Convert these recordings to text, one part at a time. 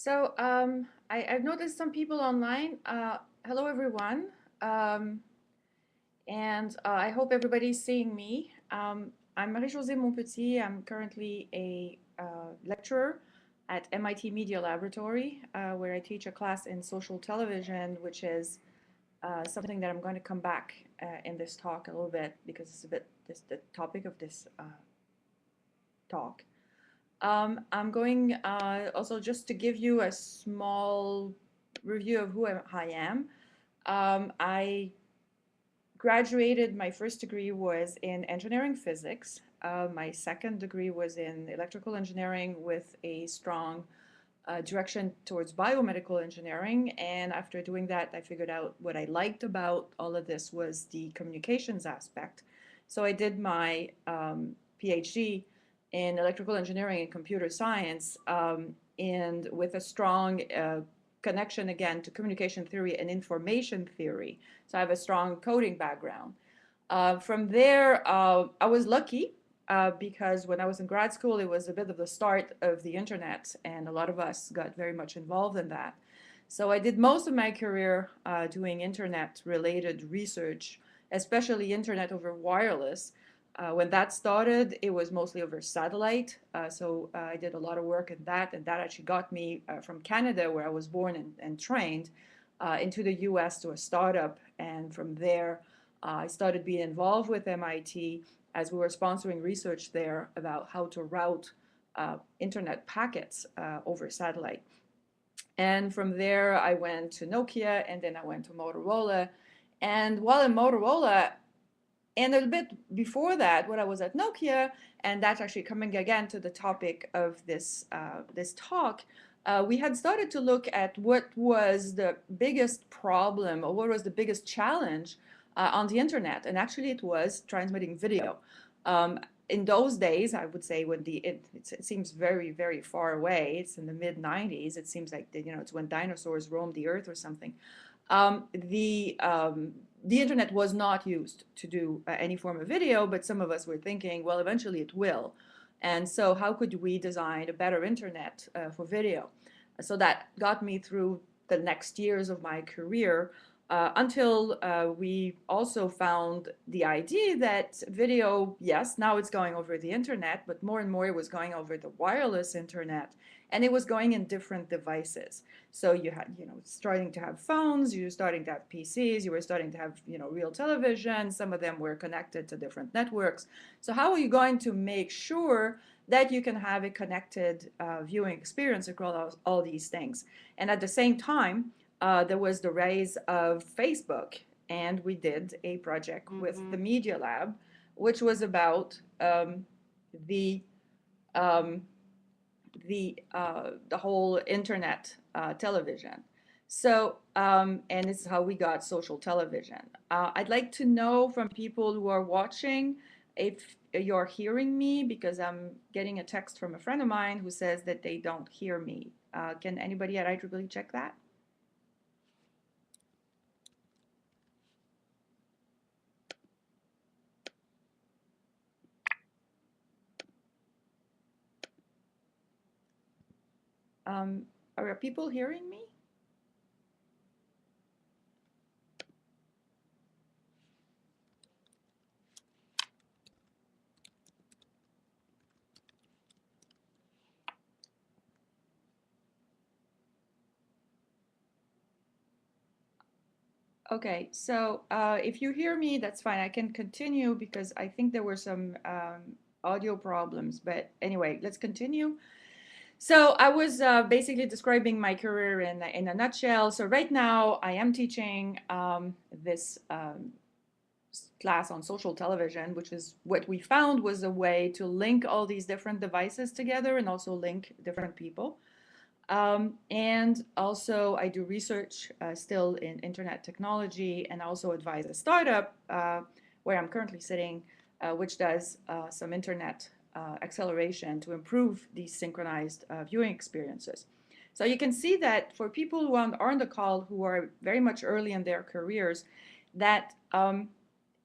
I've noticed some people online. Hello, everyone. Um, I hope everybody's seeing me. I'm Marie-Josée Montpetit. I'm currently a lecturer at MIT Media Laboratory, where I teach a class in social television, which is something that I'm going to come back in this talk a little bit because it's a bit the topic of this talk. I'm going also just to give you a small review of who I am. I graduated, my first degree was in engineering physics. My second degree was in electrical engineering with a strong direction towards biomedical engineering. And after doing that, I figured out what I liked about all of this was the communications aspect. So I did my PhD in electrical engineering and computer science, and with a strong connection again to communication theory and information theory. So I have a strong coding background. From there, I was lucky because when I was in grad school, it was a bit of the start of the internet, and a lot of us got very much involved in that. So I did most of my career doing internet-related research, especially internet over wireless. When that started, it was mostly over satellite. I did a lot of work in that, and that actually got me from Canada, where I was born and trained, into the US to a startup. And from there, I started being involved with MIT as we were sponsoring research there about how to route internet packets over satellite. And from there, I went to Nokia, and then I went to Motorola. And while in Motorola, and a bit before that, when I was at Nokia, and that's actually coming again to the topic of this talk, we had started to look at what was the biggest problem or what was the biggest challenge on the internet, and actually it was transmitting video. In those days, I would say when it seems very, very far away. It's in the mid 90s. It seems like it's when dinosaurs roamed the earth or something. The internet was not used to do any form of video, but some of us were thinking, well, eventually it will. And so how could we design a better internet for video? So that got me through the next years of my career until we also found the idea that video, yes, now it's going over the internet, but more and more it was going over the wireless internet, and it was going in different devices. So you had, starting to have phones, you were starting to have PCs, you were starting to have, real television. Some of them were connected to different networks. So how are you going to make sure that you can have a connected viewing experience across all these things? And at the same time, there was the rise of Facebook, and we did a project with the Media Lab, which was about the whole internet television. So, and this is how we got social television. I'd like to know from people who are watching if you're hearing me, because I'm getting a text from a friend of mine who says that they don't hear me. Can anybody at IEEE check that? Are people hearing me? Okay, so if you hear me, that's fine. I can continue because I think there were some audio problems. But anyway, let's continue. So I was basically describing my career in a nutshell. So right now I am teaching this class on social television, which is what we found was a way to link all these different devices together and also link different people. And also I do research still in internet technology, and also advise a startup where I'm currently sitting, which does some internet acceleration to improve these synchronized viewing experiences. So you can see that for people who are on the call who are very much early in their careers, that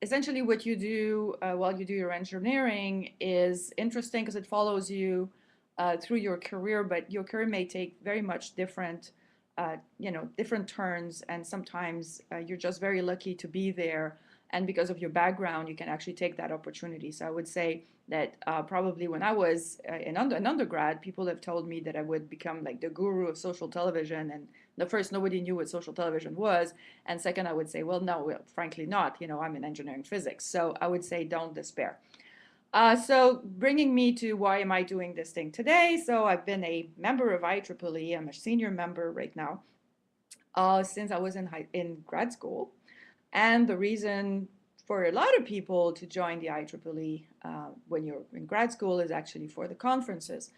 essentially what you do while you do your engineering is interesting because it follows you through your career, but your career may take very much different, different turns, and sometimes you're just very lucky to be there, and because of your background, you can actually take that opportunity. So I would say that probably when I was an undergrad, people have told me that I would become like the guru of social television, and the first, nobody knew what social television was, and second, I would say, well, no, well, frankly not. I'm in engineering physics, so I would say don't despair. So bringing me to why am I doing this thing today? So I've been a member of IEEE. I'm a senior member right now since I was in grad school. And the reason for a lot of people to join the IEEE when you're in grad school is actually for the conferences.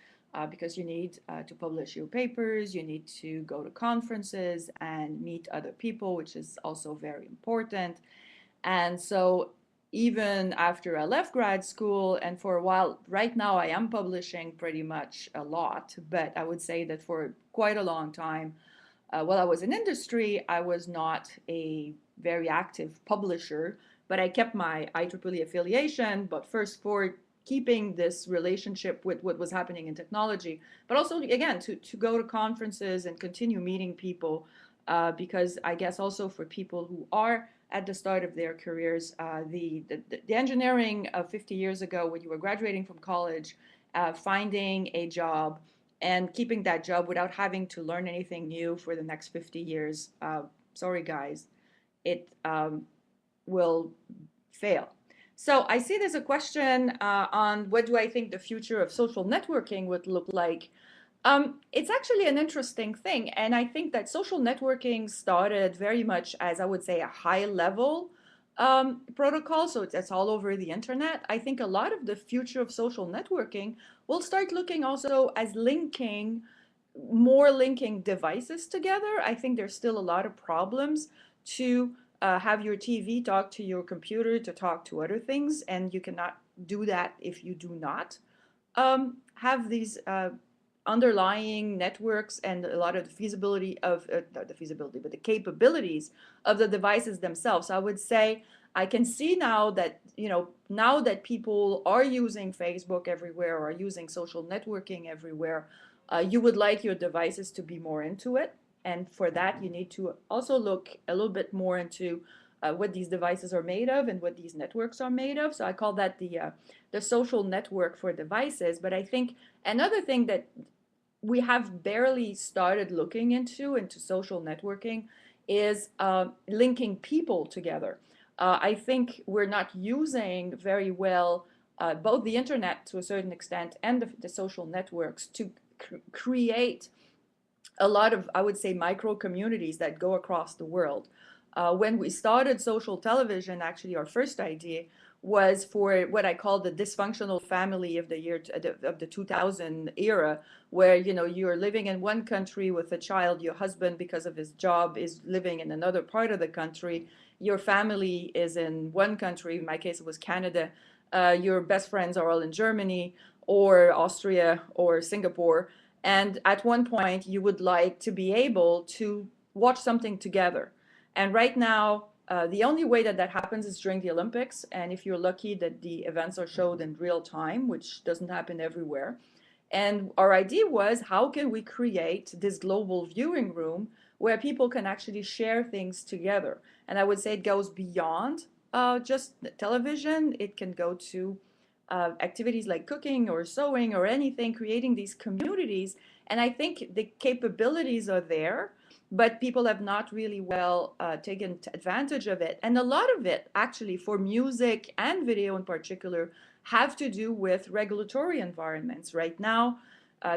Because you need to publish your papers, you need to go to conferences and meet other people, which is also very important. And so even after I left grad school, and for a while, right now I am publishing pretty much a lot, but I would say that for quite a long time, while I was in industry, I was not a very active publisher, but I kept my IEEE affiliation, but first for keeping this relationship with what was happening in technology, but also, again, to go to conferences and continue meeting people, because I guess also for people who are at the start of their careers, the engineering of 50 years ago, when you were graduating from college, finding a job and keeping that job without having to learn anything new for the next 50 years, sorry guys, it will fail. So I see there's a question on what do I think the future of social networking would look like. It's actually an interesting thing, and I think that social networking started very much as, I would say, a high level protocol, so it's all over the internet. I think a lot of the future of social networking will start looking also as linking devices together. I think there's still a lot of problems to have your TV talk to your computer to talk to other things, and you cannot do that if you do not have these underlying networks and a lot of the feasibility of not the feasibility, but the capabilities of the devices themselves. I would say I can see now that, now that people are using Facebook everywhere or are using social networking everywhere, you would like your devices to be more into it. And for that, you need to also look a little bit more into what these devices are made of and what these networks are made of. So I call that the social network for devices. But I think another thing that we have barely started looking into social networking is linking people together. I think we're not using very well both the internet to a certain extent and the social networks to create a lot of, I would say, micro communities that go across the world. When we started social television, actually our first idea was for what I call the dysfunctional family of the 2000 era, where you're living in one country with a child, your husband, because of his job, is living in another part of the country, your family is in one country, in my case it was Canada, your best friends are all in Germany or Austria or Singapore, and at one point you would like to be able to watch something together. And right now, the only way that happens is during the Olympics, and if you're lucky that the events are showed in real time, which doesn't happen everywhere. And our idea was, how can we create this global viewing room where people can actually share things together? And I would say it goes beyond just television. It can go to activities like cooking or sewing or anything, creating these communities. And I think the capabilities are there, but people have not really well taken advantage of it. And a lot of it, actually, for music and video in particular, have to do with regulatory environments. Right now,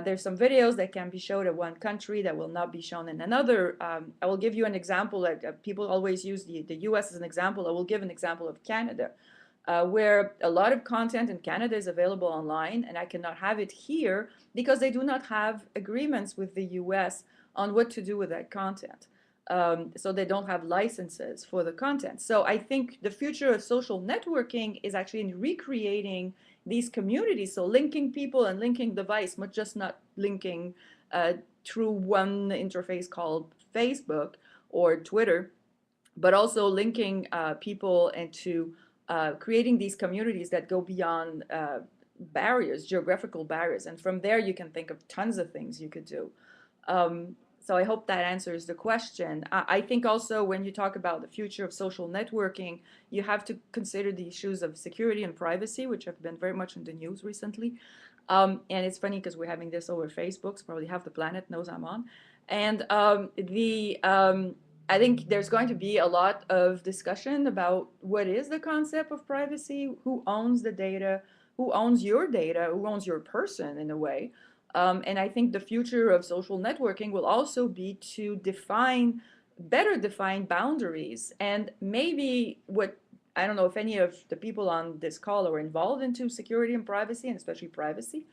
there's some videos that can be shown in one country that will not be shown in another. I will give you an example. People always use the US as an example. I will give an example of Canada, where a lot of content in Canada is available online, and I cannot have it here because they do not have agreements with the US on what to do with that content. So they don't have licenses for the content. So I think the future of social networking is actually in recreating these communities. So linking people and linking device, but just not linking through one interface called Facebook or Twitter, but also linking people into creating these communities that go beyond barriers, geographical barriers, and from there you can think of tons of things you could do. So I hope that answers the question. I think also when you talk about the future of social networking, you have to consider the issues of security and privacy, which have been very much in the news recently. And it's funny because we're having this over Facebook, so probably half the planet knows I'm on. And I think there's going to be a lot of discussion about what is the concept of privacy, who owns the data, who owns your data, who owns your person in a way. And I think the future of social networking will also be to better define boundaries. And maybe I don't know if any of the people on this call are involved into security and privacy, and especially privacy.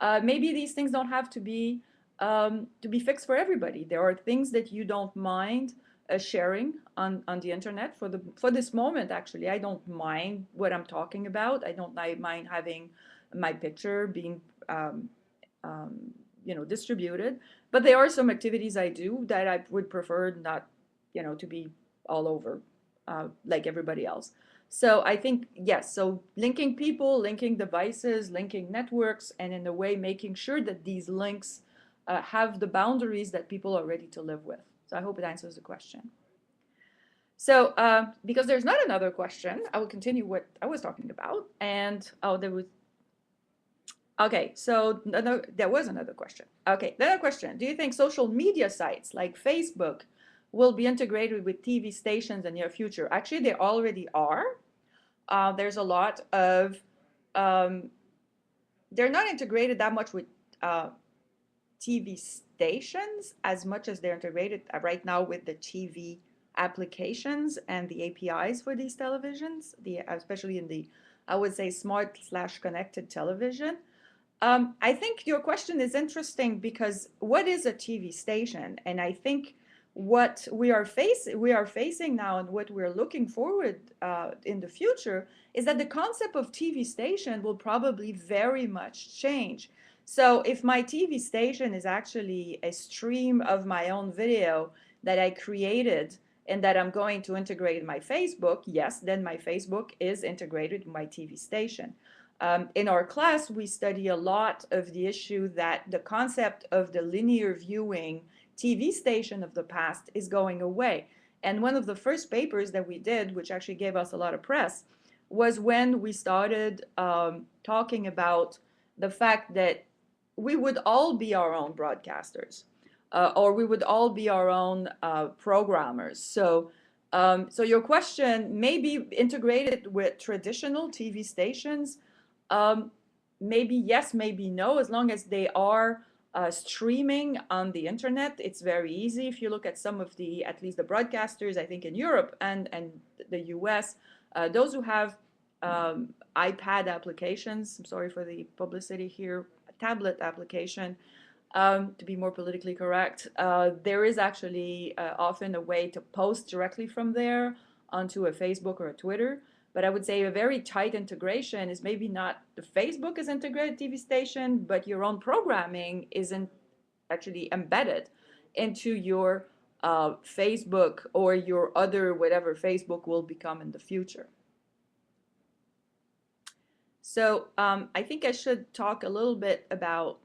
Maybe these things don't have to be fixed for everybody. There are things that you don't mind sharing on the internet for this moment. Actually, I don't mind what I'm talking about. I don't mind having my picture being distributed. But there are some activities I do that I would prefer not, to be all over like everybody else. So I think, yes, so linking people, linking devices, linking networks, and in a way making sure that these links have the boundaries that people are ready to live with. So I hope it answers the question. So because there's not another question, I will continue what I was talking about. And okay, so there was another question. Okay, another question. Do you think social media sites like Facebook will be integrated with TV stations in the near future? Actually, they already are. There's a lot of, they're not integrated that much with TV stations as much as they're integrated right now with the TV applications and the APIs for these televisions, especially in the, I would say, smart/connected television. I think your question is interesting because what is a TV station? And I think what we are facing now and what we're looking forward in the future is that the concept of TV station will probably very much change. So if my TV station is actually a stream of my own video that I created and that I'm going to integrate in my Facebook, yes, then my Facebook is integrated in my TV station. In our class, we study a lot of the issue that the concept of the linear viewing TV station of the past is going away. And one of the first papers that we did, which actually gave us a lot of press, was when we started talking about the fact that we would all be our own broadcasters, or we would all be our own programmers. So your question may be integrated with traditional TV stations. Maybe yes, maybe no, as long as they are streaming on the internet. It's very easy. If you look at some of at least the broadcasters, I think in Europe and the US, those who have iPad applications, I'm sorry for the publicity here, tablet application, to be more politically correct, there is actually often a way to post directly from there onto a Facebook or a Twitter. But I would say a very tight integration is maybe not the Facebook is integrated TV station, but your own programming isn't actually embedded into your Facebook or your other whatever Facebook will become in the future. So I think I should talk a little bit about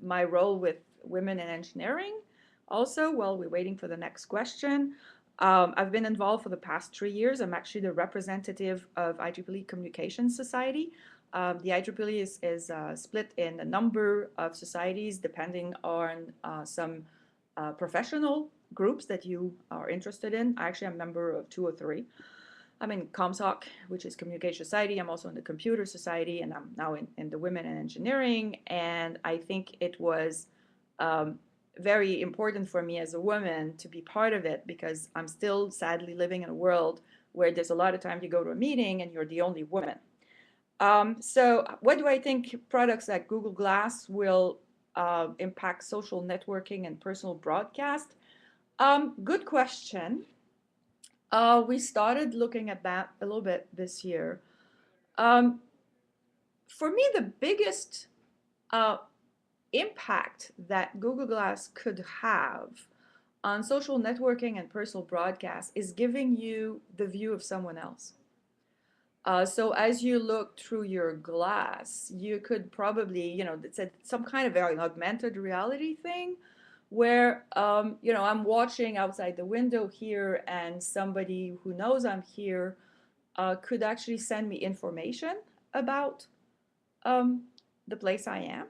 my role with women in engineering also while we're waiting for the next question. I've been involved for the past 3 years. I'm actually the representative of IEEE Communications Society. The IEEE is split in a number of societies depending on some professional groups that you are interested in. Actually, I'm a member of 2 or 3. I'm in ComSoc, which is Communication Society. I'm also in the Computer Society, and I'm now in the Women in Engineering. And I think it was very important for me as a woman to be part of it because I'm still sadly living in a world where there's a lot of time you go to a meeting and you're the only woman. So what do I think products like Google Glass will impact social networking and personal broadcast? Good question. We started looking at that a little bit this year. For me, the biggest impact that Google Glass could have on social networking and personal broadcast is giving you the view of someone else. So as you look through your glass, you could probably, it's some kind of very augmented reality thing where, I'm watching outside the window here and somebody who knows I'm here could actually send me information about um, the place I am.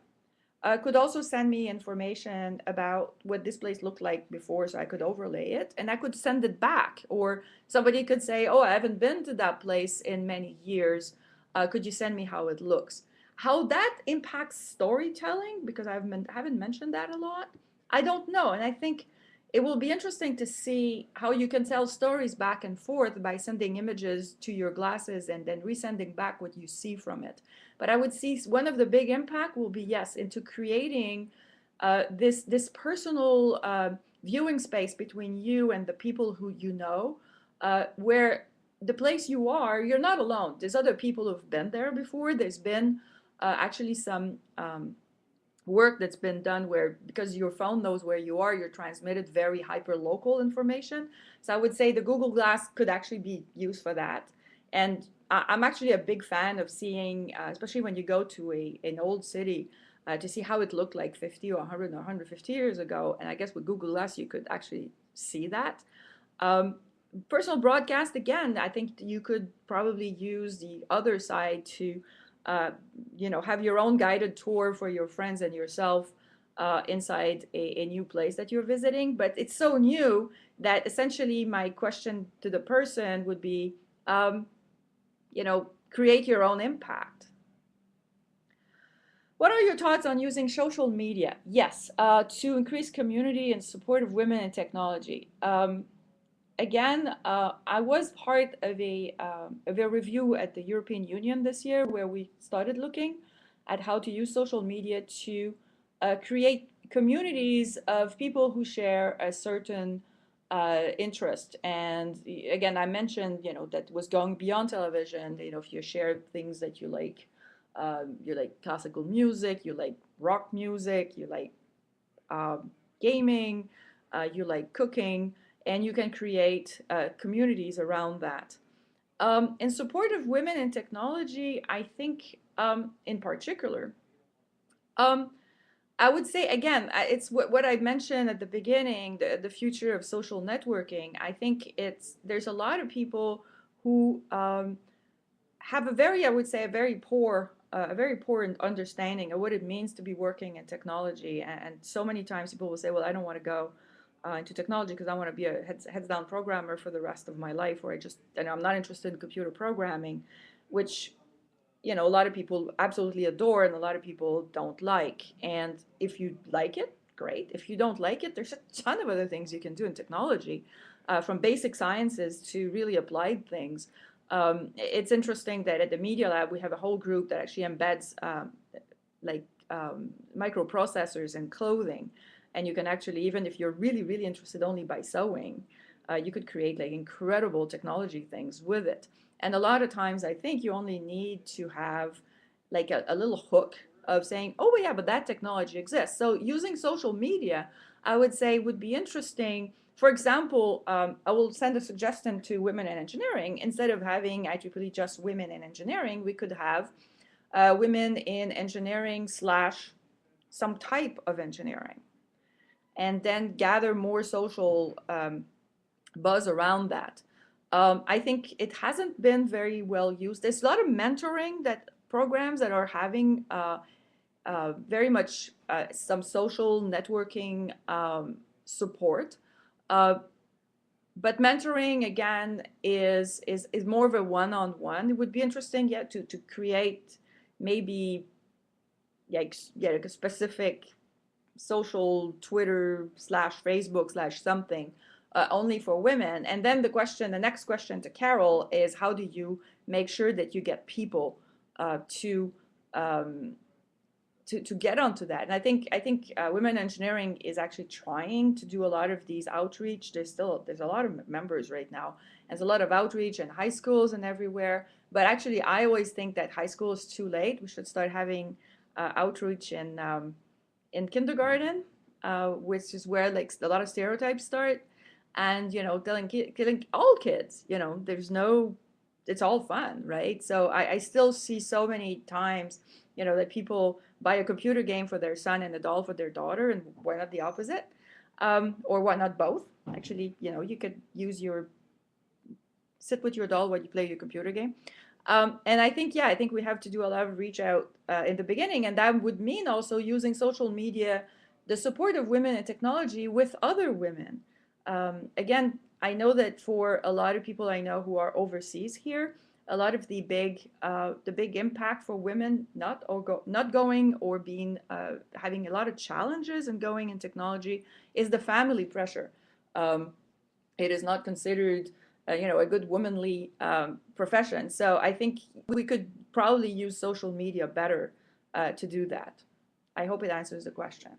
Could also send me information about what this place looked like before so I could overlay it and I could send it back. Or somebody could say, oh, I haven't been to that place in many years. Could you send me how it looks? How that impacts storytelling, because haven't mentioned that a lot, I don't know. And I think it will be interesting to see how you can tell stories back and forth by sending images to your glasses and then resending back what you see from it. But I would see one of the big impact will be, yes, into creating this personal viewing space between you and the people who you know, where the place you are, you're not alone. There's other people who've been there before. There's been actually some work that's been done where, because your phone knows where you are, you're transmitted very hyper local information. So I would say the Google Glass could actually be used for that. And I'm actually a big fan of seeing, especially when you go to an old city, to see how it looked like 50 or 100 or 150 years ago. And I guess with Google Glass, you could actually see that. Um, Personal broadcast, again, I think you could probably use the other side to have your own guided tour for your friends and yourself inside a new place that you're visiting. But it's so new that essentially my question to the person would be, create your own impact. What are your thoughts on using social media? Yes, to increase community and support of women in technology. Again, I was part of a review at the European Union this year where we started looking at how to use social media to create communities of people who share a certain interest. And again, I mentioned, that was going beyond television. If you share things that you like classical music, you like rock music, you like gaming, you like cooking, and you can create communities around that. In support of women in technology, I think in particular, um, I would say again, it's what I mentioned at the beginning, the future of social networking. I think there's a lot of people who have I would say, a very poor understanding of what it means to be working in technology. And so many times people will say, well, I don't want to go into technology because I want to be a heads down programmer for the rest of my life, or I'm not interested in computer programming, which, a lot of people absolutely adore and a lot of people don't like. And if you like it, great. If you don't like it, there's a ton of other things you can do in technology, from basic sciences to really applied things. It's interesting that at the Media Lab, we have a whole group that actually embeds like microprocessors in clothing. And you can actually, even if you're really, really interested only by sewing, you could create like incredible technology things with it. And a lot of times I think you only need to have like a little hook of saying, oh yeah, but that technology exists. So using social media, I would say, would be interesting. For example, I will send a suggestion to women in engineering. Instead of having IEEE just women in engineering, we could have women in engineering slash some type of engineering, and then gather more social buzz around that. I think it hasn't been very well used. There's a lot of mentoring programs that are having very much some social networking support. Uh, but mentoring again is more of a one-on-one. It would be interesting, yeah, to create maybe like a specific social Twitter slash Facebook slash something only for women. And then the next question to Carol is, how do you make sure that you get people to get onto that? And I think Women in Engineering is actually trying to do a lot of these outreach. There's a lot of members right now. There's a lot of outreach in high schools and everywhere. But actually, I always think that high school is too late. We should start having outreach in kindergarten, which is where like a lot of stereotypes start, and telling killing all kids. it's all fun, right? So I still see so many times, that people buy a computer game for their son and a doll for their daughter, and why not the opposite? Or why not both? Actually, you could sit with your doll while you play your computer game. And I think we have to do a lot of reach out in the beginning, and that would mean also using social media, the support of women in technology with other women. Again, I know that for a lot of people I know who are overseas here, a lot of the big impact for women not going or being having a lot of challenges in going in technology is the family pressure. Um, it is not considered a good womanly profession. So I think we could probably use social media better to do that. I hope it answers the question.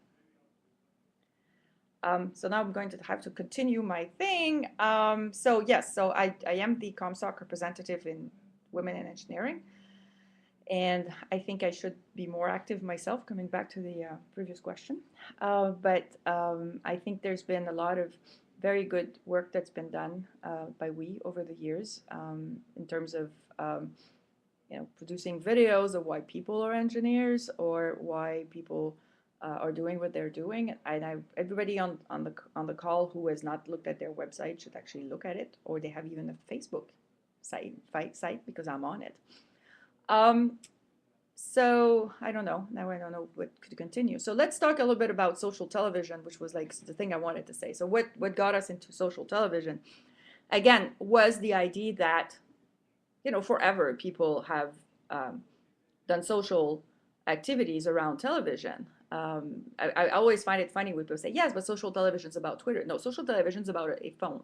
So now I'm going to have to continue my thing. So yes, so I am the Comstock representative in Women in Engineering. And I think I should be more active myself, coming back to the previous question. But I think there's been a lot of very good work that's been done by we over the years in terms of producing videos of why people are engineers or why people are doing what they're doing. And everybody on the call who has not looked at their website should actually look at it, or they have even a Facebook site because I'm on it. So I don't know. Now I don't know what could continue. So let's talk a little bit about social television, which was like the thing I wanted to say. So what got us into social television, again, was the idea that, forever people have done social activities around television. I always find it funny when people say, yes, but social television is about Twitter. No, social television is about a phone.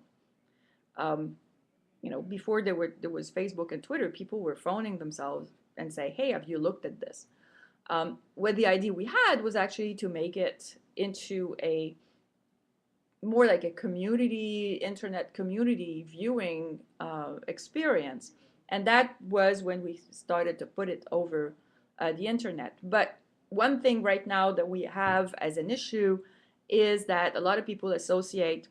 Before there was Facebook and Twitter, people were phoning themselves and say, hey, have you looked at this? What the idea we had was actually to make it into a more like a internet community viewing experience. And that was when we started to put it over the internet. But one thing right now that we have as an issue is that a lot of people associate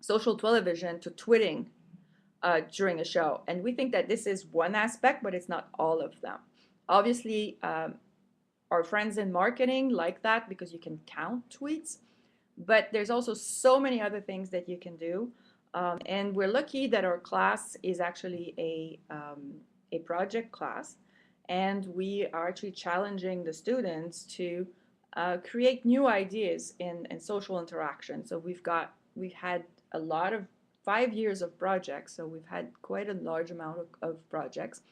social television to twitting during a show. And we think that this is one aspect, but it's not all of them. Obviously, our friends in marketing like that because you can count tweets, but there's also so many other things that you can do. And we're lucky that our class is actually a project class, and we are actually challenging the students to create new ideas in social interaction. So we've had a lot of 5 years of projects, so we've had quite a large amount of projects.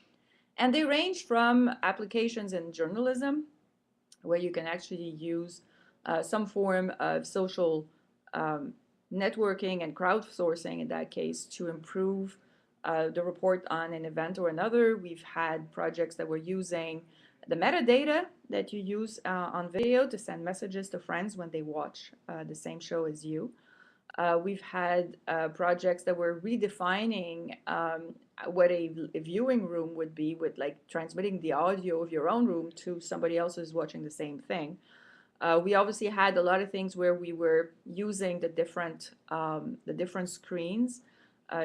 And they range from applications in journalism, where you can actually use some form of social networking and crowdsourcing in that case to improve the report on an event or another. We've had projects that were using the metadata that you use on video to send messages to friends when they watch the same show as you. We've had projects that were redefining what a viewing room would be, with like transmitting the audio of your own room to somebody else who's watching the same thing. We obviously had a lot of things where we were using the different screens.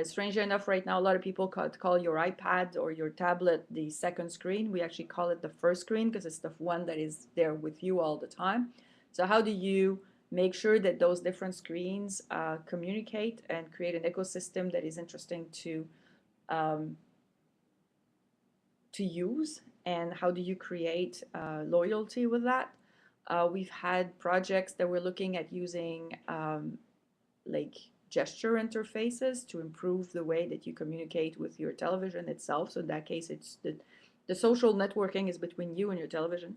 Strangely enough, right now, a lot of people call your iPad or your tablet the second screen. We actually call it the first screen because it's the one that is there with you all the time. So how do you make sure that those different screens communicate and create an ecosystem that is interesting to use? And how do you create loyalty with that? We've had projects that we're looking at using like gesture interfaces to improve the way that you communicate with your television itself. So in that case, it's the social networking is between you and your television.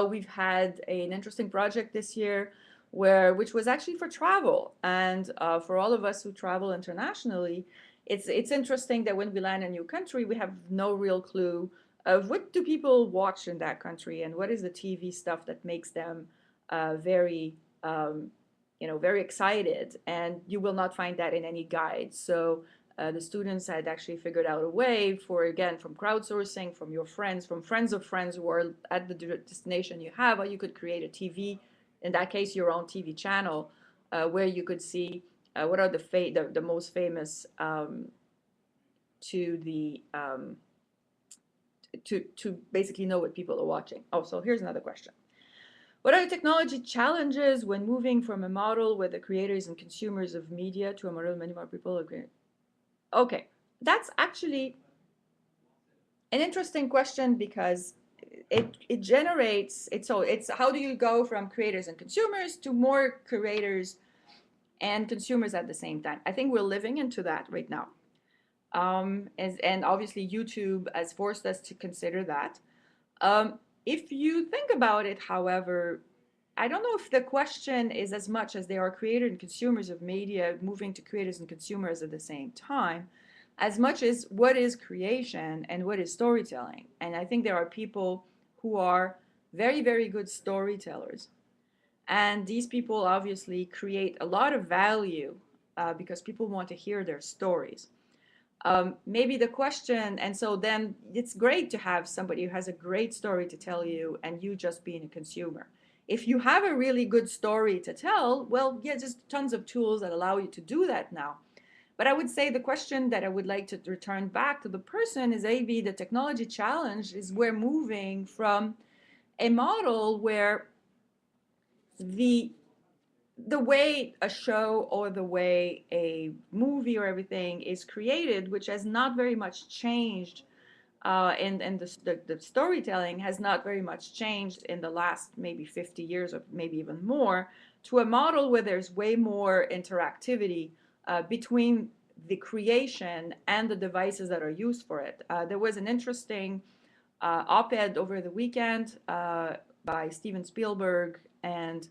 We've had an interesting project this year which was actually for travel. And for all of us who travel internationally, it's interesting that when we land in a new country, we have no real clue of what do people watch in that country and what is the TV stuff that makes them very very excited, and you will not find that in any guide. So the students had actually figured out a way for, again, from crowdsourcing, from your friends, from friends of friends who are at the destination you have, or you could create a TV, in that case, your own TV channel, where you could see what are the most famous to the to basically know what people are watching. Oh, so here's another question. What are the technology challenges when moving from a model where the creators and consumers of media to a model many more people agree? Okay, that's actually an interesting question because it generates it's how do you go from creators and consumers to more creators and consumers at the same time? I think we're living into that right now. And obviously YouTube has forced us to consider that. If you think about it, however, I don't know if the question is as much as they are creators and consumers of media moving to creators and consumers at the same time, as much as what is creation and what is storytelling. And I think there are people who are very, very good storytellers. And these people obviously create a lot of value because people want to hear their stories. Maybe the question, and so then it's great to have somebody who has a great story to tell you and you just being a consumer. If you have a really good story to tell, well, yeah, just tons of tools that allow you to do that now. But I would say the question that I would like to return back to the person is maybe the technology challenge is we're moving from a model where the the way a show or the way a movie or everything is created, which has not very much changed, and the storytelling has not very much changed in the last maybe 50 years or maybe even more, to a model where there's way more interactivity between the creation and the devices that are used for it. There was an interesting op-ed over the weekend by Steven Spielberg and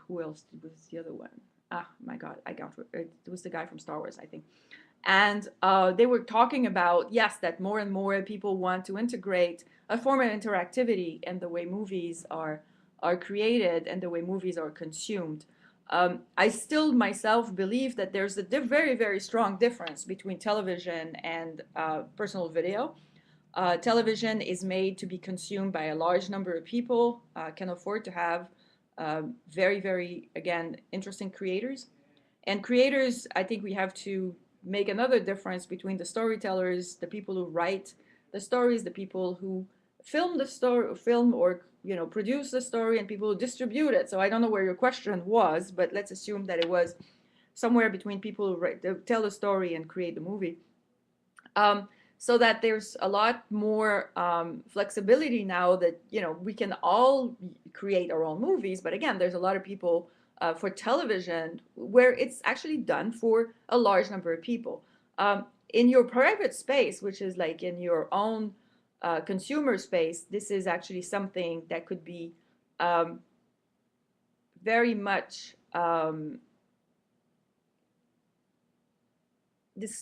who else was the other one? Ah, my God, I got it. It was the guy from Star Wars, I think. And they were talking about, yes, that more and more people want to integrate a form of interactivity in the way movies are created and the way movies are consumed. I still myself believe that there's a very, very strong difference between television and personal video. Television is made to be consumed by a large number of people, can afford to have very, very, again, interesting creators. And creators, I think we have to make another difference between the storytellers, the people who write the stories, the people who film the story, film or produce the story, and people who distribute it. So I don't know where your question was, but let's assume that it was somewhere between people who tell the story and create the movie. So that there's a lot more flexibility now that we can all create our own movies. But again, there's a lot of people for television where it's actually done for a large number of people. In your private space, which is like in your own consumer space, this is actually something that could be very much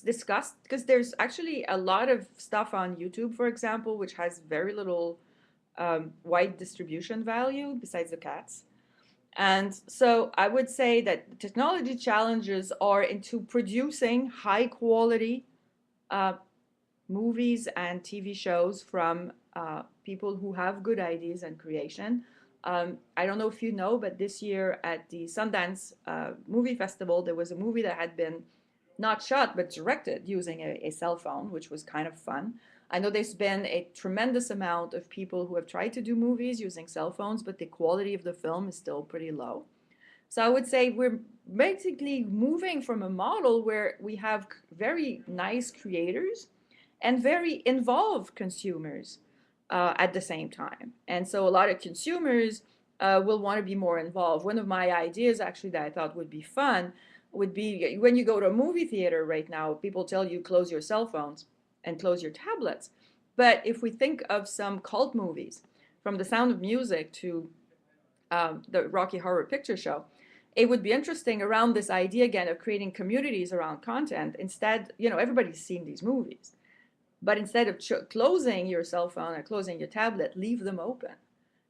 discussed, because there's actually a lot of stuff on YouTube, for example, which has very little wide distribution value besides the cats. And so I would say that technology challenges are into producing high quality movies and TV shows from people who have good ideas and creation. I don't know if you know, but this year at the Sundance Movie Festival, there was a movie that had been not shot, but directed using a cell phone, which was kind of fun. I know there's been a tremendous amount of people who have tried to do movies using cell phones, but the quality of the film is still pretty low. So I would say we're basically moving from a model where we have very nice creators and very involved consumers at the same time. And so a lot of consumers will want to be more involved. One of my ideas actually that I thought would be fun would be when you go to a movie theater right now, people tell you close your cell phones and close your tablets. But if we think of some cult movies, from The Sound of Music to the Rocky Horror Picture Show, it would be interesting around this idea again of creating communities around content. Instead, everybody's seen these movies. But instead of closing your cell phone or closing your tablet, leave them open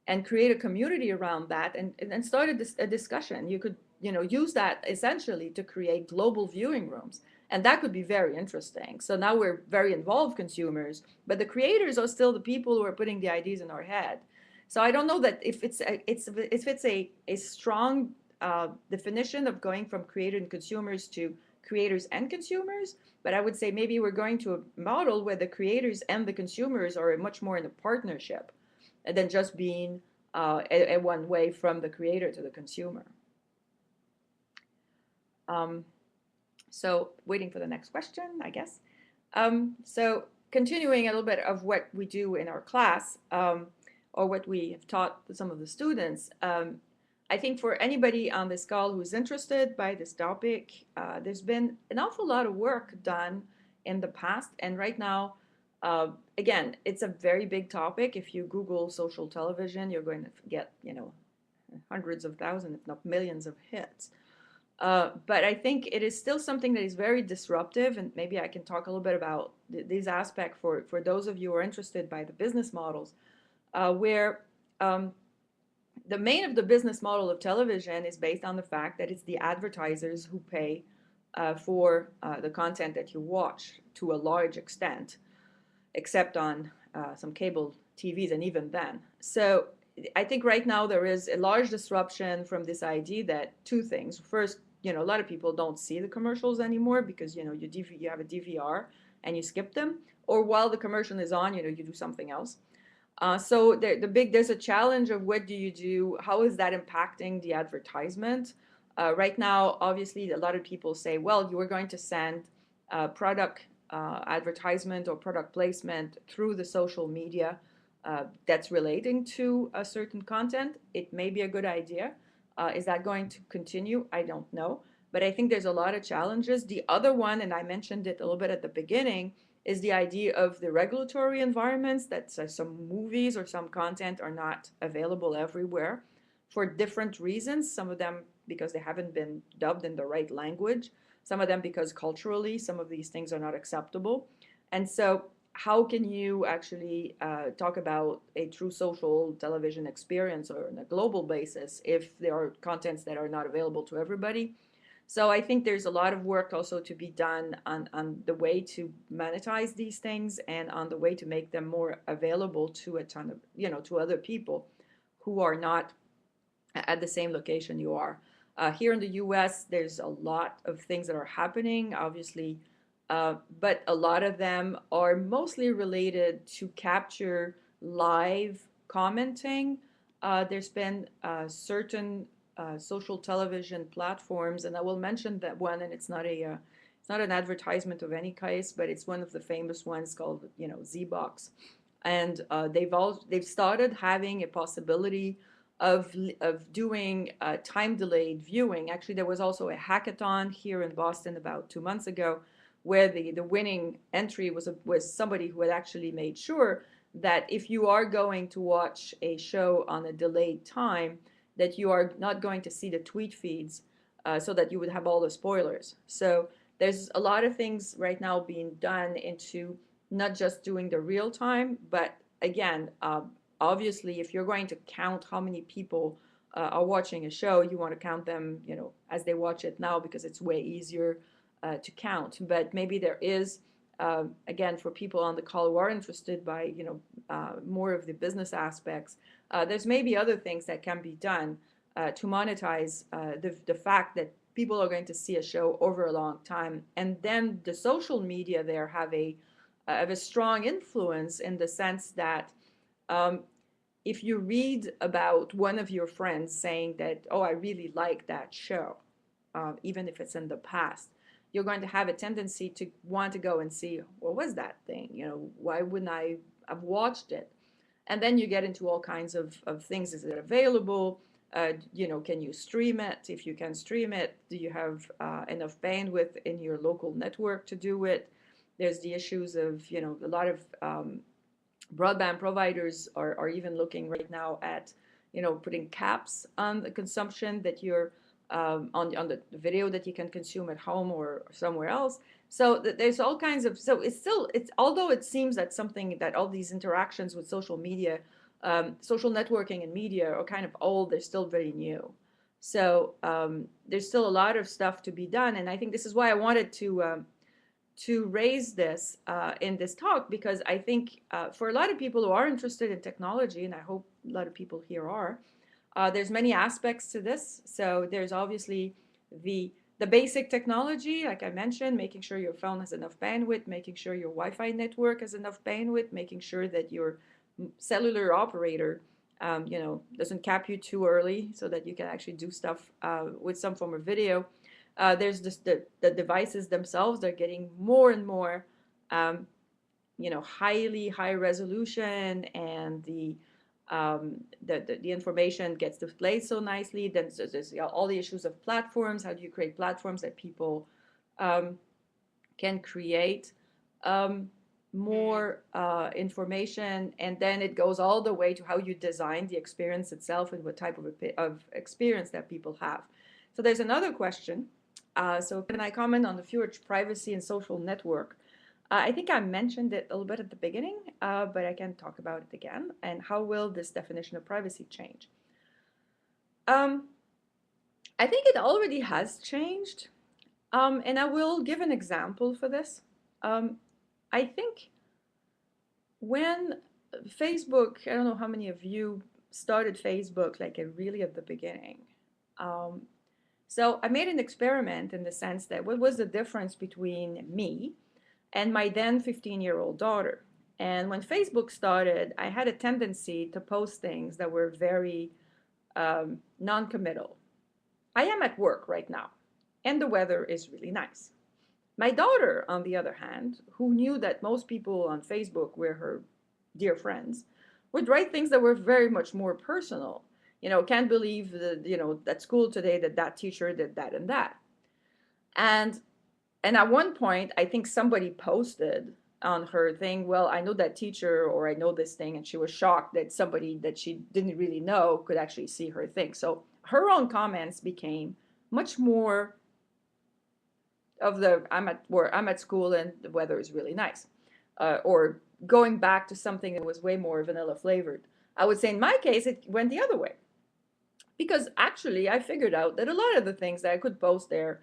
and create a community around that and start a discussion. You could use that essentially to create global viewing rooms. And that could be very interesting. So now we're very involved consumers, but the creators are still the people who are putting the ideas in our head. So I don't know that if it's a strong definition of going from creator and consumers to creators and consumers, but I would say maybe we're going to a model where the creators and the consumers are much more in a partnership than just being a one way from the creator to the consumer. So waiting for the next question, I guess. So continuing a little bit of what we do in our class, or what we have taught some of the students, I think for anybody on this call who's interested by this topic, there's been an awful lot of work done in the past, and right now, again, it's a very big topic. If you Google social television, you're going to get, hundreds of thousands, if not millions of hits. But I think it is still something that is very disruptive, and maybe I can talk a little bit about these aspects for those of you who are interested by the business models, where the main of the business model of television is based on the fact that it's the advertisers who pay for the content that you watch to a large extent, except on some cable TVs, and even then. So I think right now there is a large disruption from this idea that two things. First, a lot of people don't see the commercials anymore because, you have a DVR and you skip them, or while the commercial is on, you do something else. So there's a challenge of what do you do? How is that impacting the advertisement? Right now, obviously, a lot of people say, well, you are going to send product advertisement or product placement through the social media that's relating to a certain content. It may be a good idea. Is that going to continue? I don't know. But I think there's a lot of challenges. The other one, and I mentioned it a little bit at the beginning, is the idea of the regulatory environments, that some movies or some content are not available everywhere for different reasons. Some of them because they haven't been dubbed in the right language. Some of them because culturally some of these things are not acceptable. And so how can you actually talk about a true social television experience or on a global basis if there are contents that are not available to everybody? So I think there's a lot of work also to be done on the way to monetize these things and on the way to make them more available to a ton of, to other people who are not at the same location you are. Here in the US, there's a lot of things that are happening, obviously, but a lot of them are mostly related to capture live commenting. There's been certain social television platforms, and I will mention that one, and it's not an advertisement of any case, but it's one of the famous ones called, ZBox, and they've started having a possibility of doing time delayed viewing. Actually, there was also a hackathon here in Boston about 2 months ago, where the winning entry was somebody who had actually made sure that if you are going to watch a show on a delayed time, that you are not going to see the tweet feeds, so that you would have all the spoilers. So there's a lot of things right now being done into not just doing the real time, but again, obviously, if you're going to count how many people are watching a show, you want to count them, as they watch it now, because it's way easier to count. But maybe there is, again, for people on the call who are interested by, more of the business aspects, there's maybe other things that can be done to monetize the fact that people are going to see a show over a long time. And then the social media there have a strong influence in the sense that if you read about one of your friends saying that, oh, I really like that show, even if it's in the past, you're going to have a tendency to want to go and see, what was that thing? Why wouldn't I have watched it? And then you get into all kinds of things. Is it available? Can you stream it? If you can stream it, do you have enough bandwidth in your local network to do it? There's the issues of, a lot of broadband providers are even looking right now at, putting caps on the consumption that you're on the video that you can consume at home or somewhere else. So there's all kinds of, so it's although it seems that something that all these interactions with social media, social networking and media are kind of old, they're still very new. So there's still a lot of stuff to be done. And I think this is why I wanted to raise this in this talk, because I think for a lot of people who are interested in technology, and I hope a lot of people here are, there's many aspects to this. So there's obviously the the basic technology, like I mentioned, making sure your phone has enough bandwidth, making sure your Wi-Fi network has enough bandwidth, making sure that your cellular operator, doesn't cap you too early so that you can actually do stuff with some form of video. There's just the devices themselves. They're getting more and more, high resolution, and the information gets displayed so nicely. Then there's all the issues of platforms. How do you create platforms that people can create more information? And then it goes all the way to how you design the experience itself and what type of experience that people have. So there's another question. So can I comment on the future privacy and social network? I think I mentioned it a little bit at the beginning, but I can talk about it again. And how will this definition of privacy change? I think it already has changed. And I will give an example for this. I think when Facebook, I don't know how many of you started Facebook like really at the beginning. So I made an experiment in the sense that what was the difference between me and my then 15-year-old daughter. And when Facebook started, I had a tendency to post things that were very non-committal. I am at work right now, and the weather is really nice. My daughter, on the other hand, who knew that most people on Facebook were her dear friends, would write things that were very much more personal. Can't believe that, at school today that teacher did that and that. And at one point, I think somebody posted on her thing, well, I know that teacher, or I know this thing, and she was shocked that somebody that she didn't really know could actually see her thing. So her own comments became much more of the I'm at school and the weather is really nice, or going back to something that was way more vanilla flavored. I would say in my case, it went the other way, because actually I figured out that a lot of the things that I could post there,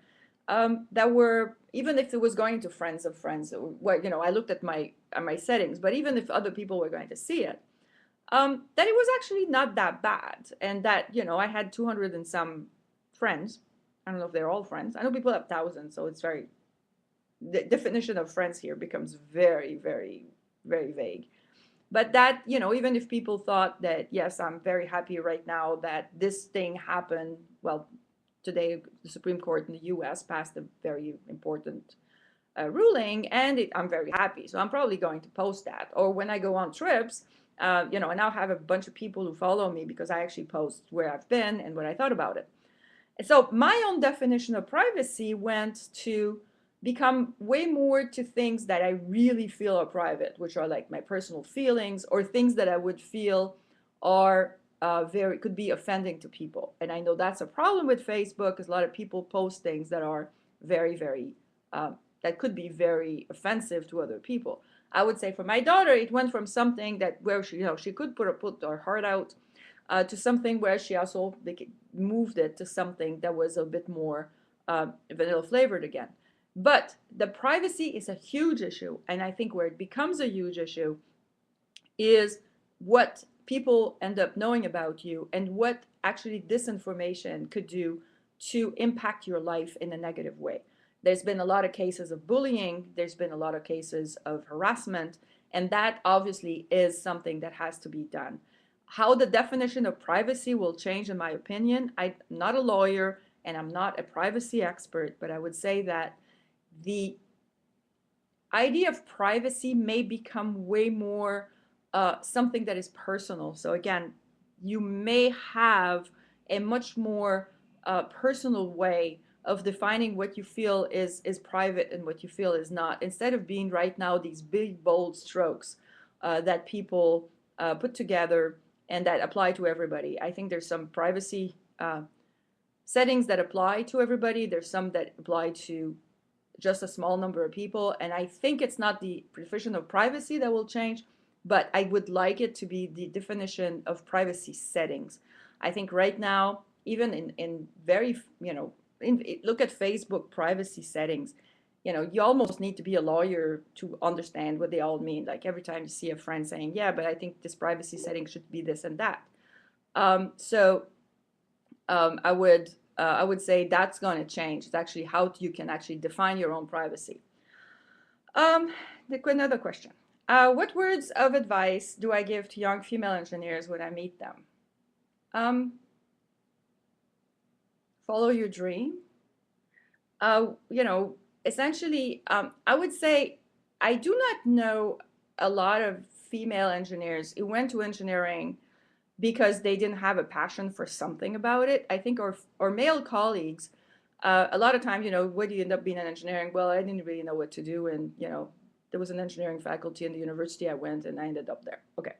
that were, even if it was going to friends of friends, I looked at my settings, but even if other people were going to see it, that it was actually not that bad, and that I had 200 and some friends. I don't know if they're all friends. I know people have thousands, so it's the definition of friends here becomes very, very, very vague. But that, even if people thought that, yes, I'm very happy right now that this thing happened, well, today the Supreme Court in the US passed a very important ruling, and I'm very happy. So I'm probably going to post that. Or when I go on trips, I now have a bunch of people who follow me because I actually post where I've been and what I thought about it. And so my own definition of privacy went to become way more to things that I really feel are private, which are like my personal feelings, or things that I would feel are could be offending to people. And I know that's a problem with Facebook, because a lot of people post things that are very, very, that could be very offensive to other people. I would say for my daughter, it went from something where she could put her heart out, to something where she also moved it to something that was a bit more vanilla flavored again. But the privacy is a huge issue, and I think where it becomes a huge issue is what people end up knowing about you, and what actually disinformation could do to impact your life in a negative way. There's been a lot of cases of bullying, there's been a lot of cases of harassment, and that obviously is something that has to be done. How the definition of privacy will change, in my opinion, I'm not a lawyer and I'm not a privacy expert, but I would say that the idea of privacy may become way more something that is personal. So again, you may have a much more personal way of defining what you feel is private and what you feel is not, instead of being right now these big bold strokes that people put together and that apply to everybody. I think there's some privacy settings that apply to everybody. There's some that apply to just a small number of people. And I think it's not the definition of privacy that will change, but I would like it to be the definition of privacy settings. I think right now, even in very, look at Facebook privacy settings, you almost need to be a lawyer to understand what they all mean. Like every time you see a friend saying, yeah, but I think this privacy setting should be this and that. I would I would say that's going to change. It's actually how you can actually define your own privacy. Um, Another question. What words of advice do I give to young female engineers when I meet them? Um, Follow your dream. You know, essentially, I would say I do not know a lot of female engineers who went to engineering because they didn't have a passion for something about it. I think our male colleagues, a lot of times, you know, what do you end up being in engineering? Well, I didn't really know what to do, and you know, there was an engineering faculty in the university I went, and I ended up there. Okay,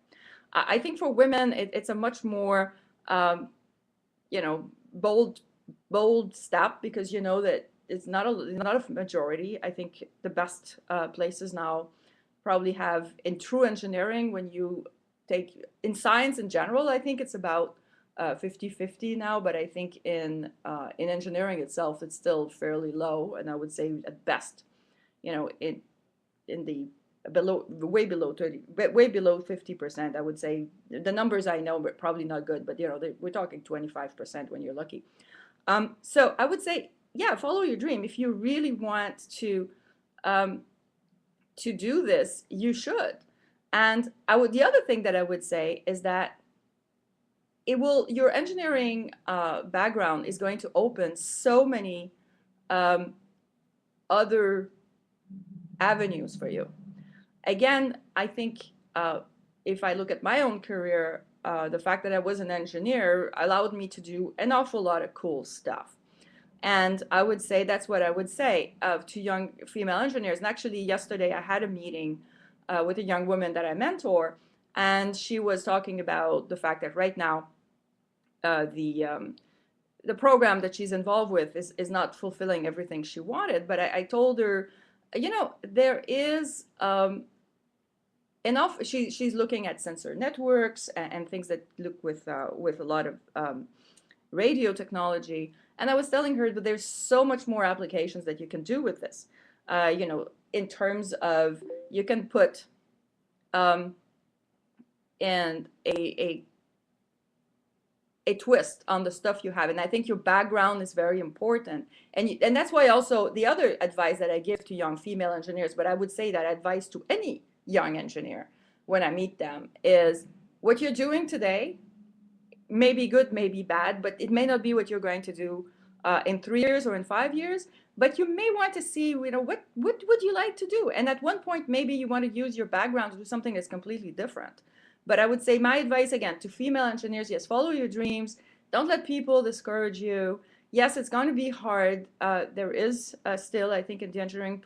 I think for women, it's a much more, you know, bold step because you know that it's not a majority. I think the best places now probably have in true engineering when you take in science in general, I think it's about 50-50 now, but I think in engineering itself, it's still fairly low, and I would say at best, you know, in the way below 30, way below 50%. I would say the numbers I know, but probably not good, but you know, we're talking 25% when you're lucky. So I would say, yeah, follow your dream. If you really want um, to do this, you should. And the other thing that I would say is that your engineering background is going to open so many um, other avenues for you. Again, I think if I look at my own career, the fact that I was an engineer allowed me to do an awful lot of cool stuff. And I would say that's what I would say to young female engineers. And actually, yesterday I had a meeting with a young woman that I mentor, and she was talking about the fact that right now uh, the um, the program that she's involved with is not fulfilling everything she wanted. But I told her, you know, there is enough. She's looking at sensor networks and things that look with a lot of radio technology. And I was telling her that there's so much more applications that you can do with this. You know, in terms of you can put um, and a twist on the stuff you have. And I think your background is very important. And that's why also the other advice that I give to young female engineers, but I would say that advice to any young engineer when I meet them is what you're doing today may be good, may be bad, but it may not be what you're going to do in 3 years or in 5 years. But you may want to see, you know, what would you like to do? And at one point, maybe you want to use your background to do something that's completely different. But I would say my advice again to female engineers, yes, follow your dreams. Don't let people discourage you. Yes, it's going to be hard. There is still, I think, in the engineering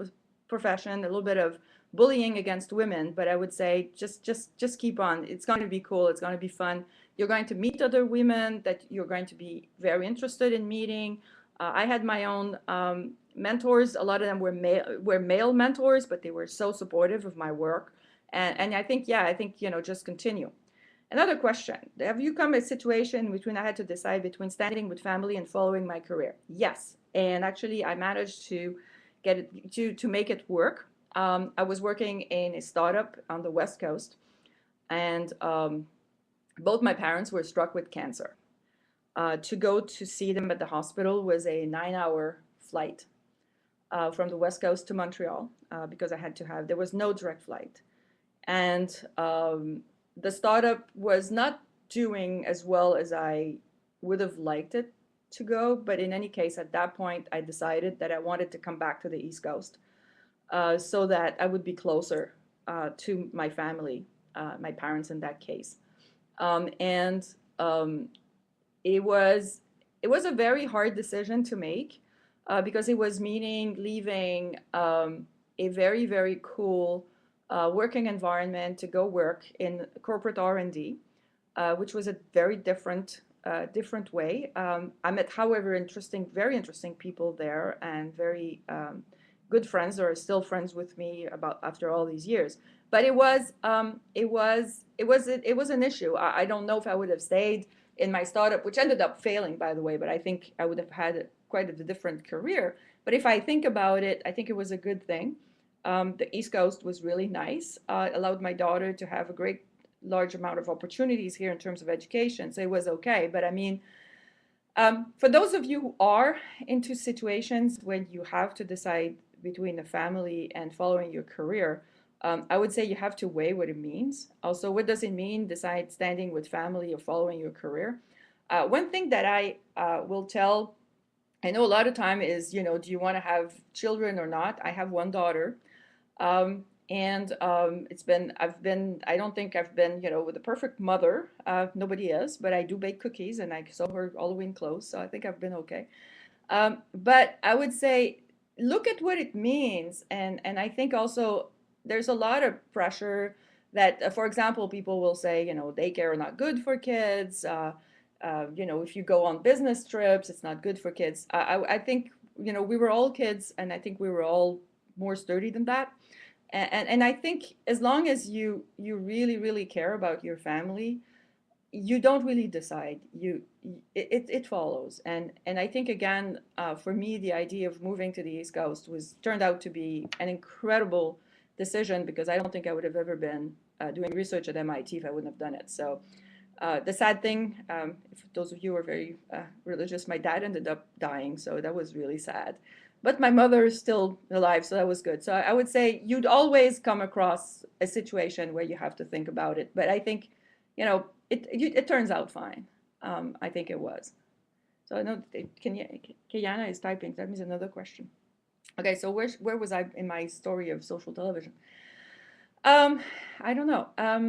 profession, a little bit of bullying against women, but I would say just keep on. It's going to be cool. It's going to be fun. You're going to meet other women that you're going to be very interested in meeting. I had my own mentors. A lot of them were male mentors, but they were so supportive of my work. And I think, yeah, I think, you know, just continue. Another question. Have you come a situation between I had to decide between standing with family and following my career? Yes. And actually, I managed to get it to make it work. I was working in a startup on the West Coast, and both my parents were struck with cancer. To go to see them at the hospital was a 9-hour flight from the West Coast to Montreal because there was no direct flight. And the startup was not doing as well as I would have liked it to go. But in any case, at that point, I decided that I wanted to come back to the East Coast so that I would be closer to my family, my parents in that case. And it was a very hard decision to make because it was meaning leaving a very, very cool working environment to go work in corporate R&D, which was a very different way. I met, however, very interesting people there and very good friends or still friends with me after all these years. But it was an issue. I don't know if I would have stayed in my startup, which ended up failing, by the way, but I think I would have had quite a different career. But if I think about it, I think it was a good thing. The East Coast was really nice, allowed my daughter to have a great large amount of opportunities here in terms of education, so it was okay. But I mean, For those of you who are into situations when you have to decide between a family and following your career, I would say you have to weigh what it means. Also, what does it mean, decide standing with family or following your career? One thing that I will tell, I know a lot of time is, do you want to have children or not? I have one daughter. And I don't think I've been, with a perfect mother. Nobody is, but I do bake cookies and I sew her Halloween clothes, so I think I've been okay. But I would say, look at what it means. And I think also there's a lot of pressure that, for example, people will say, daycare are not good for kids. If you go on business trips, it's not good for kids. I think, we were all kids, and I think we were all more sturdy than that. And I think as long as you really, really care about your family, you don't really decide. It follows. And I think, again, for me, the idea of moving to the East Coast turned out to be an incredible decision, because I don't think I would have ever been doing research at MIT if I wouldn't have done it. So the sad thing, if those of you are very religious, my dad ended up dying, so that was really sad. But my mother is still alive, so that was good. So I would say you'd always come across a situation where you have to think about it. But I think, it turns out fine. I think it was. So I know Kayana is typing. That means another question. Okay, so where was I in my story of social television? I don't know.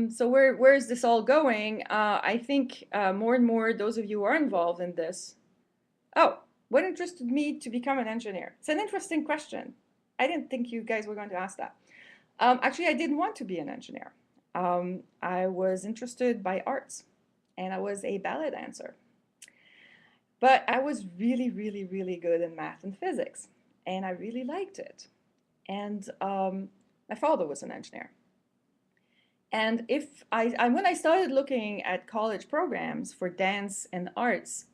So where is this all going? I think more and more those of you who are involved in this. Oh, what interested me to become an engineer? It's an interesting question. I didn't think you guys were going to ask that. Actually, I didn't want to be an engineer. I was interested by arts, and I was a ballet dancer. But I was really, really, really good in math and physics, and I really liked it. And my father was an engineer. And when I started looking at college programs for dance and arts,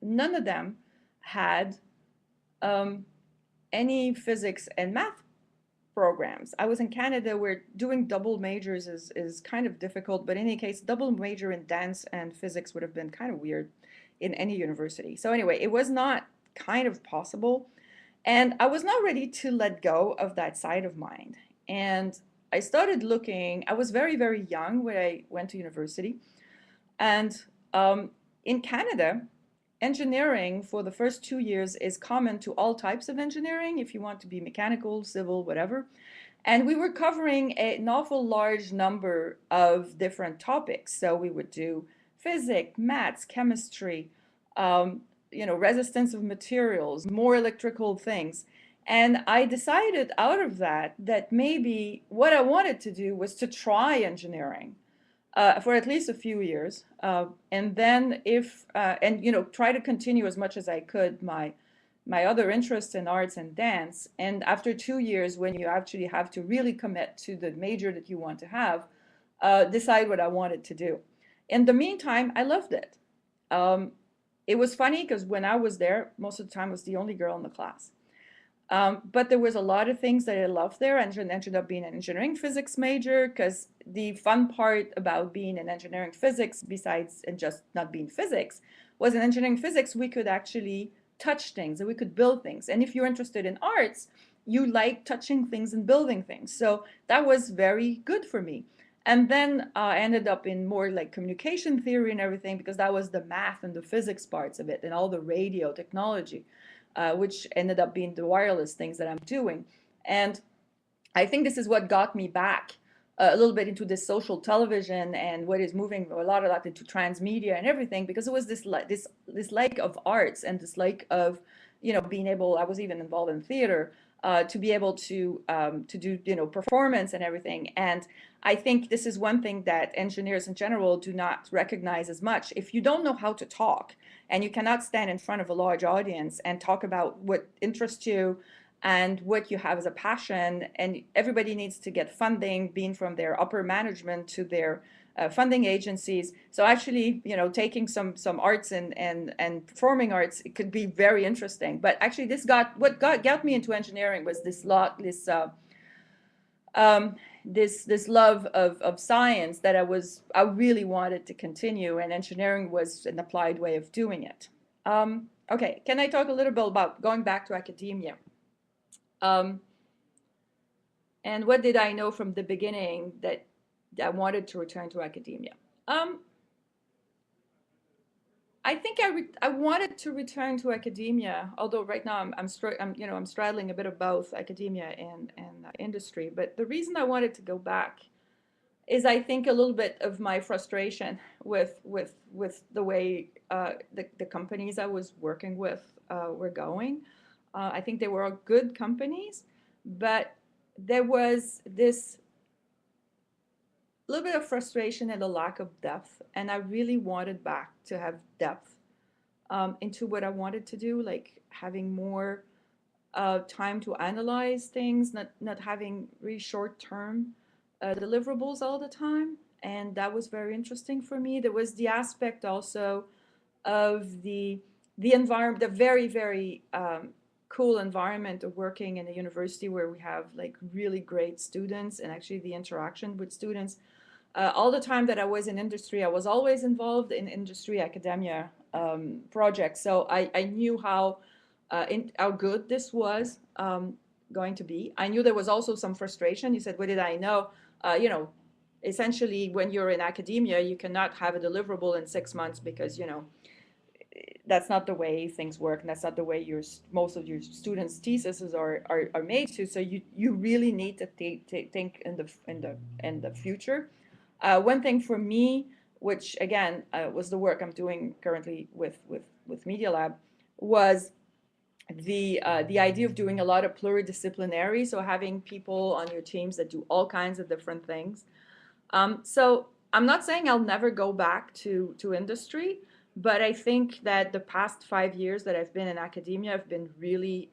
none of them had any physics and math programs. I was in Canada, where doing double majors is kind of difficult, but in any case, double major in dance and physics would have been kind of weird in any university. So anyway, it was not kind of possible. And I was not ready to let go of that side of mine. And I started looking. I was very, very young when I went to university. And in Canada, engineering for the first 2 years is common to all types of engineering, if you want to be mechanical, civil, whatever. And we were covering an awful large number of different topics. So we would do physics, maths, chemistry, resistance of materials, more electrical things. And I decided out of that maybe what I wanted to do was to try engineering for at least a few years, and then try to continue as much as I could my other interests in arts and dance. And after 2 years, when you actually have to really commit to the major that you want to have, decide what I wanted to do. In the meantime, I loved it. It was funny because when I was there, most of the time I was the only girl in the class. But there was a lot of things that I loved there, and ended up being an engineering physics major, because the fun part about being in engineering physics, besides and just not being physics, was in engineering physics we could actually touch things and we could build things. And if you're interested in arts, you like touching things and building things. So that was very good for me. And then I ended up in more like communication theory and everything, because that was the math and the physics parts of it, and all the radio technology. Which ended up being the wireless things that I'm doing. And I think this is what got me back a little bit into this social television, and what is moving a lot of that into transmedia and everything, because it was this like of arts, and this like of being able. I was even involved in theater, to be able to do performance and everything. And I think this is one thing that engineers in general do not recognize as much. If you don't know how to talk, and you cannot stand in front of a large audience and talk about what interests you and what you have as a passion, and everybody needs to get funding, being from their upper management to their funding agencies. So actually, taking some arts and performing arts, it could be very interesting. But actually, what got me into engineering was this love of science that I really wanted to continue, and engineering was an applied way of doing it. Okay, can I talk a little bit about going back to academia? Um, and what did I know from the beginning that I wanted to return to academia? Um, I think I wanted to return to academia, although right now I'm straddling a bit of both academia and industry. But the reason I wanted to go back is I think a little bit of my frustration with the way the companies I was working with were going. I think they were all good companies, but there was this little bit of frustration and a lack of depth, and I really wanted back to have depth into what I wanted to do, like having more time to analyze things, not having really short term deliverables all the time. And that was very interesting for me. There was the aspect also of the environment, the very cool environment of working in a university where we have like really great students, and actually the interaction with students. All the time that I was in industry, I was always involved in industry academia projects. So I knew how good this was going to be. I knew there was also some frustration. You said, what did I know? You know, essentially, when you're in academia, you cannot have a deliverable in 6 months because, you know, that's not the way things work, and that's not the way most of your students' theses are made to. So you really need to think in the future. One thing for me, which again was the work I'm doing currently with Media Lab, was the idea of doing a lot of pluridisciplinary, so having people on your teams that do all kinds of different things. So I'm not saying I'll never go back to industry, but I think that the past 5 years that I've been in academia have been really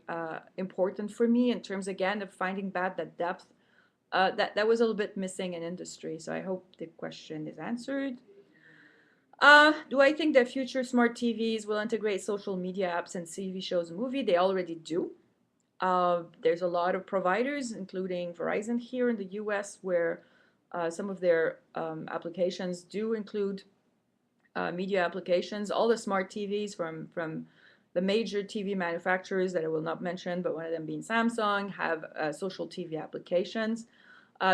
important for me in terms, again, of finding back that depth that was a little bit missing in industry. So I hope the question is answered. Do I think that future smart TVs will integrate social media apps and TV shows and movie? They already do. There's a lot of providers, including Verizon here in the US, where some of their applications do include media applications. All the smart TVs from the major TV manufacturers that I will not mention, but one of them being Samsung, have social TV applications.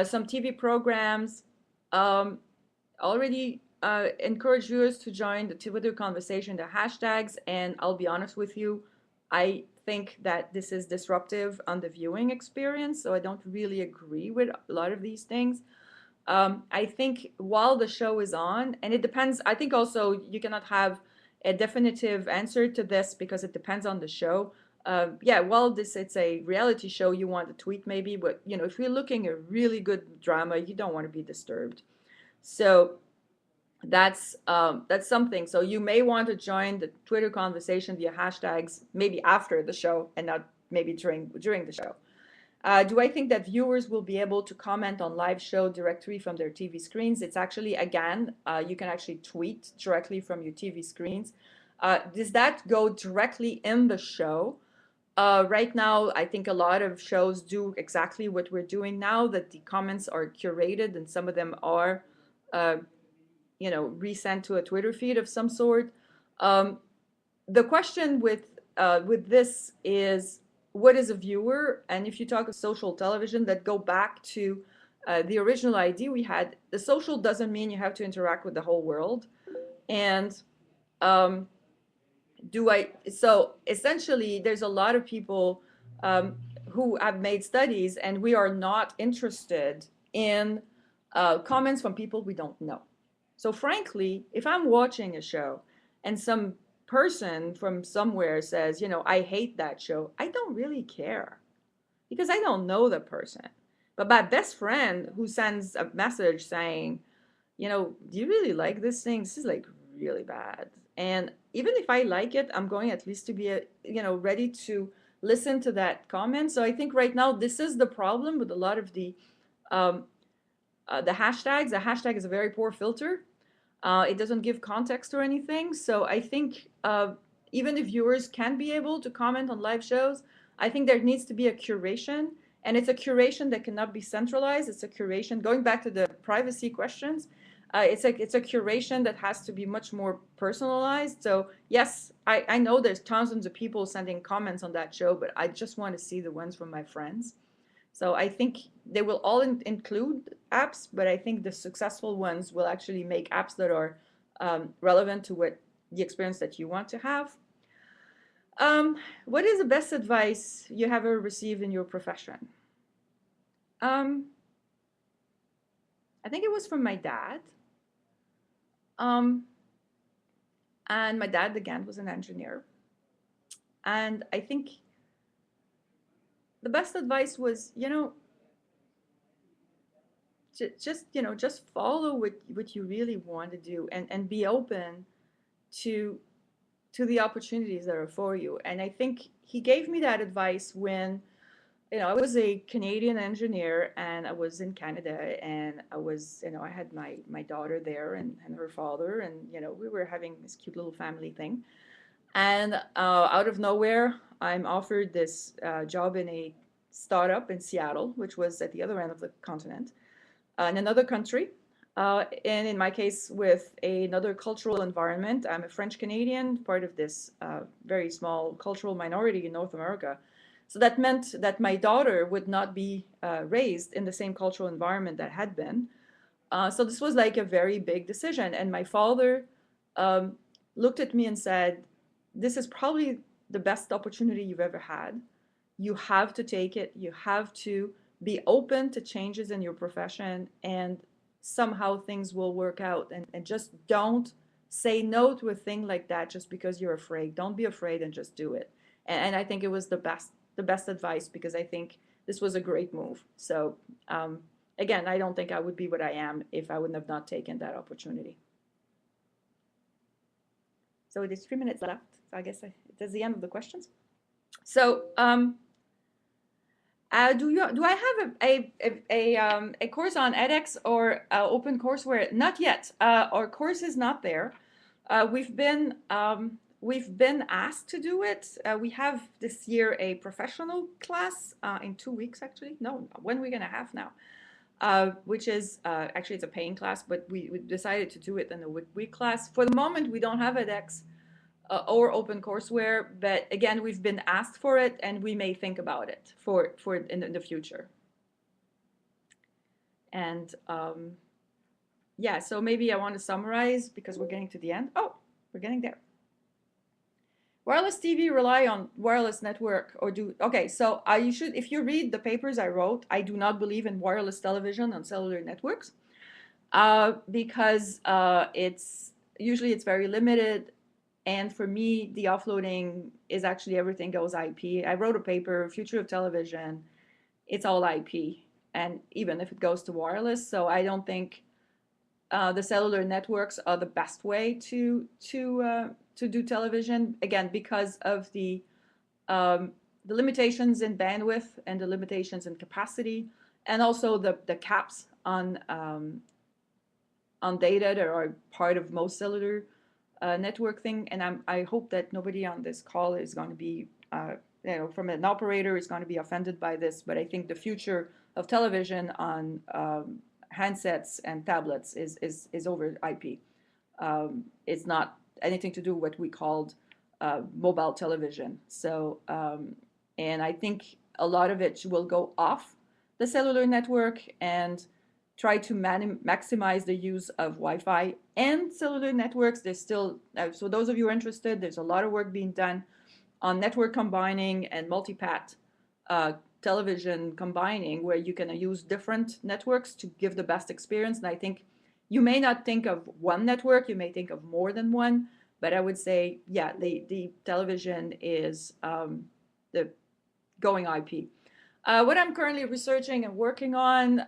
Some TV programs already encourage viewers to join the Twitter conversation, the hashtags, and I'll be honest with you, I think that this is disruptive on the viewing experience, so I don't really agree with a lot of these things. I think while the show is on, and it depends, I think also you cannot have a definitive answer to this because it depends on the show. Yeah, well, it's a reality show, you want to tweet maybe, but you know, if you're looking at really good drama, you don't want to be disturbed. So that's something. So you may want to join the Twitter conversation via hashtags maybe after the show and not maybe during the show. Do I think that viewers will be able to comment on live show directly from their TV screens? It's actually, again, you can actually tweet directly from your TV screens. Does that go directly in the show? Right now, I think a lot of shows do exactly what we're doing now, that the comments are curated and some of them are, you know, resent to a Twitter feed of some sort. The question with this is, what is a viewer? And if you talk of social television, that go back to the original idea we had, the social doesn't mean you have to interact with the whole world. And so essentially, there's a lot of people who have made studies, and we are not interested in comments from people we don't know. So frankly, if I'm watching a show and some person from somewhere says, you know, I hate that show, I don't really care because I don't know the person. But my best friend who sends a message saying, you know, do you really like this thing? This is like really bad. And even if I like it, I'm going at least to be, you know, ready to listen to that comment. So I think right now this is the problem with a lot of um, the hashtags. The hashtag is a very poor filter. It doesn't give context or anything. So I think even if viewers can be able to comment on live shows, I think there needs to be a curation. And it's a curation that cannot be centralized. It's a curation, going back to the privacy questions, it's a curation that has to be much more personalized. So yes, I know there's thousands of people sending comments on that show, but I just want to see the ones from my friends. So I think they will all include apps, but I think the successful ones will actually make apps that are relevant to what the experience that you want to have. What is the best advice you have ever received in your profession? Um, I think it was from my dad. Um, and my dad, again, was an engineer. And I think the best advice was, just follow what you really want to do, and be open to the opportunities that are for you. And I think he gave me that advice when, I was a Canadian engineer and I was in Canada, and I had my daughter there, and her father, and, we were having this cute little family thing. And out of nowhere, I'm offered this job in a startup in Seattle, which was at the other end of the continent, in another country. And in my case, with another cultural environment. I'm a French Canadian, part of this very small cultural minority in North America. So that meant that my daughter would not be raised in the same cultural environment that had been. So this was like a very big decision. And my father um, looked at me and said, "This is probably the best opportunity you've ever had. You have to take it. You have to be open to changes in your profession, and somehow things will work out. And just don't say no to a thing like that just because you're afraid. Don't be afraid and just do it." And I think it was the best advice, because I think this was a great move. So again, I don't think I would be what I am if I wouldn't have not taken that opportunity. So there's 3 minutes left. So I guess that's the end of the questions. So do I have a course on edX or OpenCourseWare? Not yet. Our course is not there. We've been asked to do it. We have this year a professional class in 2 weeks, actually. No, 1 week and a half now. Which is actually, it's a paying class, but we decided to do it in a week class. For the moment, we don't have edX or OpenCourseWare, but again, we've been asked for it, and we may think about it for in the future. And yeah, so maybe I want to summarize, because we're getting to the end. Oh, we're getting there. Wireless TV rely on wireless network or do, okay, so you should, if you read the papers I wrote, I do not believe in wireless television on cellular networks because it's very limited. And for me, the offloading is actually everything goes IP. I wrote a paper, Future of Television, it's all IP. And even if it goes to wireless, so I don't think the cellular networks are the best way to do television, again, because of the limitations in bandwidth and the limitations in capacity, and also the caps on data that are part of most cellular network thing. And I hope that nobody on this call is going to be, from an operator, is going to be offended by this. But I think the future of television on handsets and tablets is over IP. It's not anything to do with what we called mobile television. So, and I think a lot of it will go off the cellular network and try to maximize the use of Wi-Fi and cellular networks. There's still, so those of you who are interested, there's a lot of work being done on network combining and multipath television combining, where you can use different networks to give the best experience. And I think you may not think of one network, you may think of more than one, but I would say, yeah, the television is the going IP. What I'm currently researching and working on,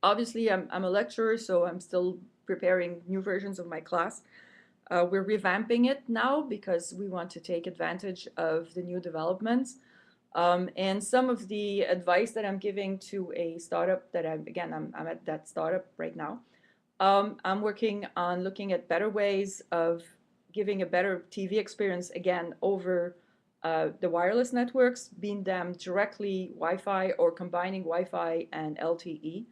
obviously I'm a lecturer, so I'm still preparing new versions of my class. We're revamping it now because we want to take advantage of the new developments. And some of the advice that I'm giving to a startup that I'm at that startup right now. I'm working on looking at better ways of giving a better TV experience, again, over the wireless networks, being them directly Wi-Fi or combining Wi-Fi and LTE.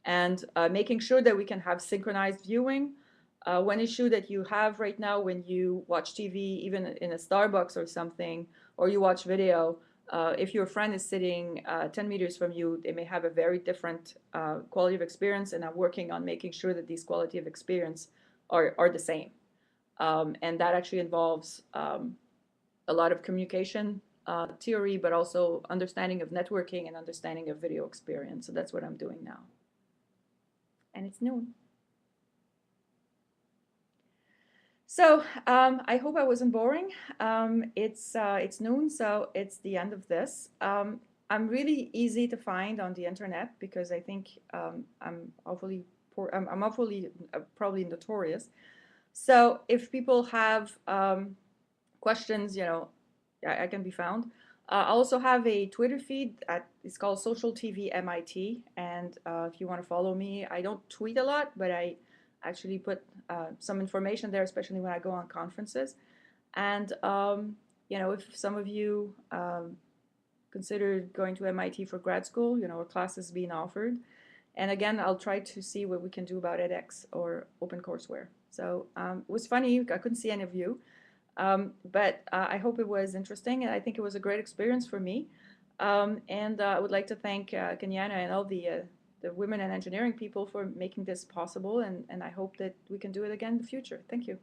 and making sure that we can have synchronized viewing. One issue that you have right now when you watch TV, even in a Starbucks or something, or you watch video, if your friend is sitting 10 meters from you, they may have a very different quality of experience, and I'm working on making sure that these quality of experience are the same. And that actually involves a lot of communication theory, but also understanding of networking and understanding of video experience. So that's what I'm doing now. And it's noon. So I hope I wasn't boring. It's noon, so it's the end of this. I'm really easy to find on the internet because I think I'm awfully poor. I'm awfully probably notorious. So if people have questions, I can be found. I also have a Twitter feed it's called Social TV MIT, and if you want to follow me, I don't tweet a lot, but I actually put some information there, especially when I go on conferences. And if some of you consider going to MIT for grad school, a class is being offered. And again, I'll try to see what we can do about edX or OpenCourseWare. So it was funny, I couldn't see any of you. But I hope it was interesting, and I think it was a great experience for me. And I would like to thank Kenyana and all the women and engineering people for making this possible, and I hope that we can do it again in the future. Thank you.